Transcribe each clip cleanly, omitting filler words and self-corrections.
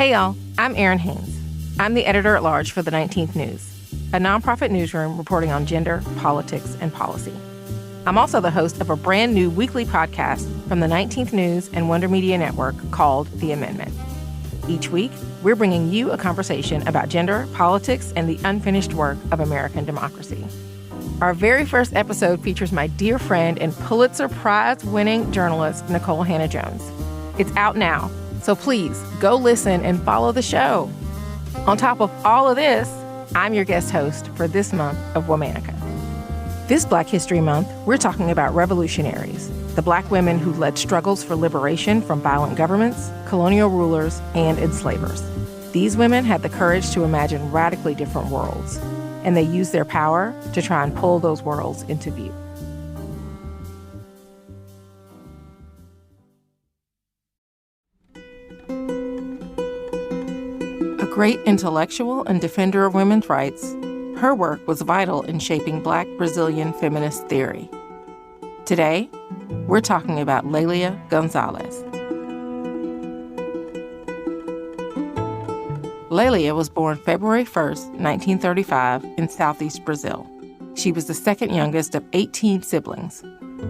Hey y'all, I'm Erin Haynes. I'm the editor-at-large for the 19th News, a nonprofit newsroom reporting on gender, politics, and policy. I'm also the host of a brand new weekly podcast from the 19th News and Wonder Media Network called The Amendment. Each week, we're bringing you a conversation about gender, politics, and the unfinished work of American democracy. Our very first episode features my dear friend and Pulitzer Prize-winning journalist, Nikole Hannah-Jones. It's out now, so please go listen and follow the show. On top of all of this, I'm your guest host for this month of Womanica. This Black History Month, we're talking about revolutionaries, the Black women who led struggles for liberation from violent governments, colonial rulers, and enslavers. These women had the courage to imagine radically different worlds, and they used their power to try and pull those worlds into view. A great intellectual and defender of women's rights, her work was vital in shaping Black Brazilian feminist theory. Today, we're talking about Lélia Gonzalez. Lélia was born February 1st, 1935, in southeast Brazil. She was the second youngest of 18 siblings,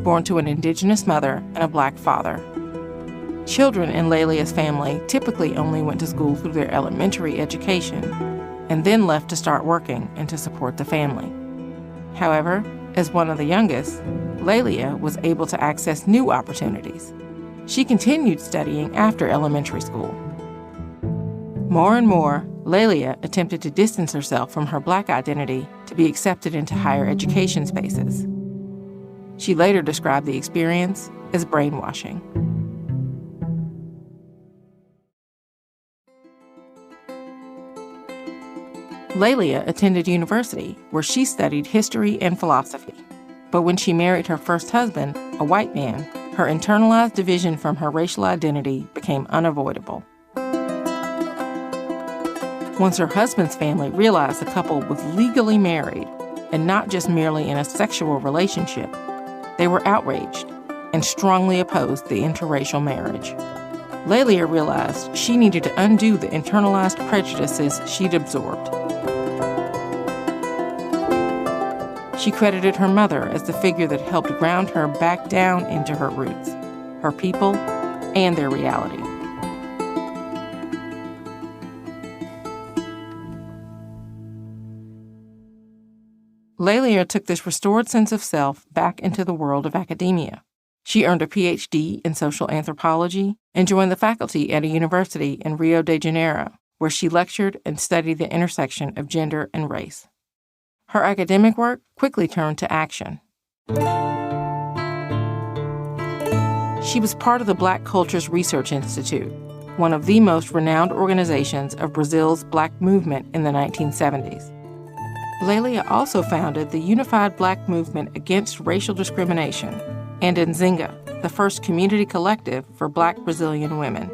born to an indigenous mother and a Black father. Children in Lélia's family typically only went to school through their elementary education and then left to start working and to support the family. However, as one of the youngest, Lélia was able to access new opportunities. She continued studying after elementary school. More and more, Lélia attempted to distance herself from her Black identity to be accepted into higher education spaces. She later described the experience as brainwashing. Lélia attended university, where she studied history and philosophy. But when she married her first husband, a white man, her internalized division from her racial identity became unavoidable. Once her husband's family realized the couple was legally married and not just merely in a sexual relationship, they were outraged and strongly opposed the interracial marriage. Lélia realized she needed to undo the internalized prejudices she'd absorbed. She credited her mother as the figure that helped ground her back down into her roots, her people, and their reality. Lélia took this restored sense of self back into the world of academia. She earned a PhD in social anthropology and joined the faculty at a university in Rio de Janeiro, where she lectured and studied the intersection of gender and race. Her academic work quickly turned to action. She was part of the Black Cultures Research Institute, one of the most renowned organizations of Brazil's Black movement in the 1970s. Lélia also founded the Unified Black Movement Against Racial Discrimination and Nzinga, the first community collective for Black Brazilian women.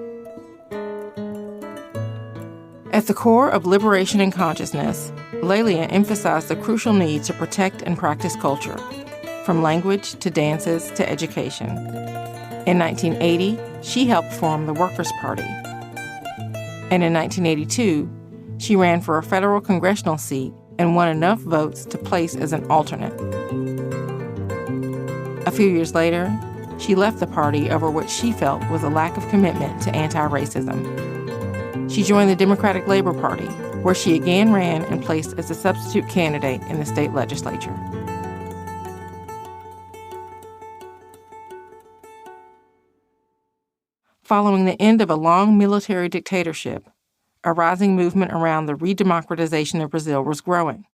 At the core of liberation and consciousness, Lélia emphasized the crucial need to protect and practice culture, from language to dances to education. In 1980, she helped form the Workers' Party. And in 1982, she ran for a federal congressional seat and won enough votes to place as an alternate. A few years later, she left the party over what she felt was a lack of commitment to anti-racism. She joined the Democratic Labor Party, where she again ran and placed as a substitute candidate in the state legislature. Following the end of a long military dictatorship, a rising movement around the re-democratization of Brazil was growing,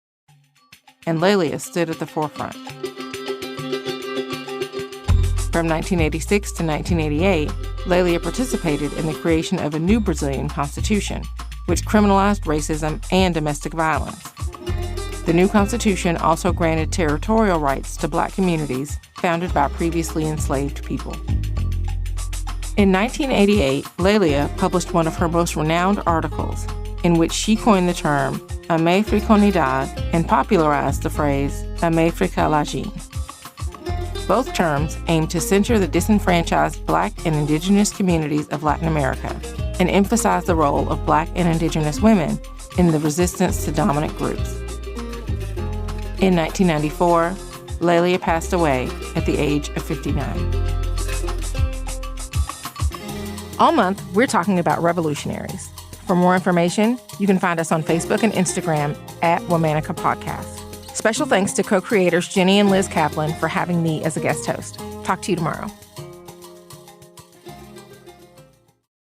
and Lélia stood at the forefront. From 1986 to 1988, Lélia participated in the creation of a new Brazilian constitution, which criminalized racism and domestic violence. The new constitution also granted territorial rights to Black communities founded by previously enslaved people. In 1988, Lélia published one of her most renowned articles, in which she coined the term Afro-Africanidade and popularized the phrase Afro-Africanidade. Both terms aim to center the disenfranchised Black and indigenous communities of Latin America and emphasized the role of Black and Indigenous women in the resistance to dominant groups. In 1994, Lélia passed away at the age of 59. All month, we're talking about revolutionaries. For more information, you can find us on Facebook and Instagram at Womanica Podcast. Special thanks to co-creators Jenny and Liz Kaplan for having me as a guest host. Talk to you tomorrow.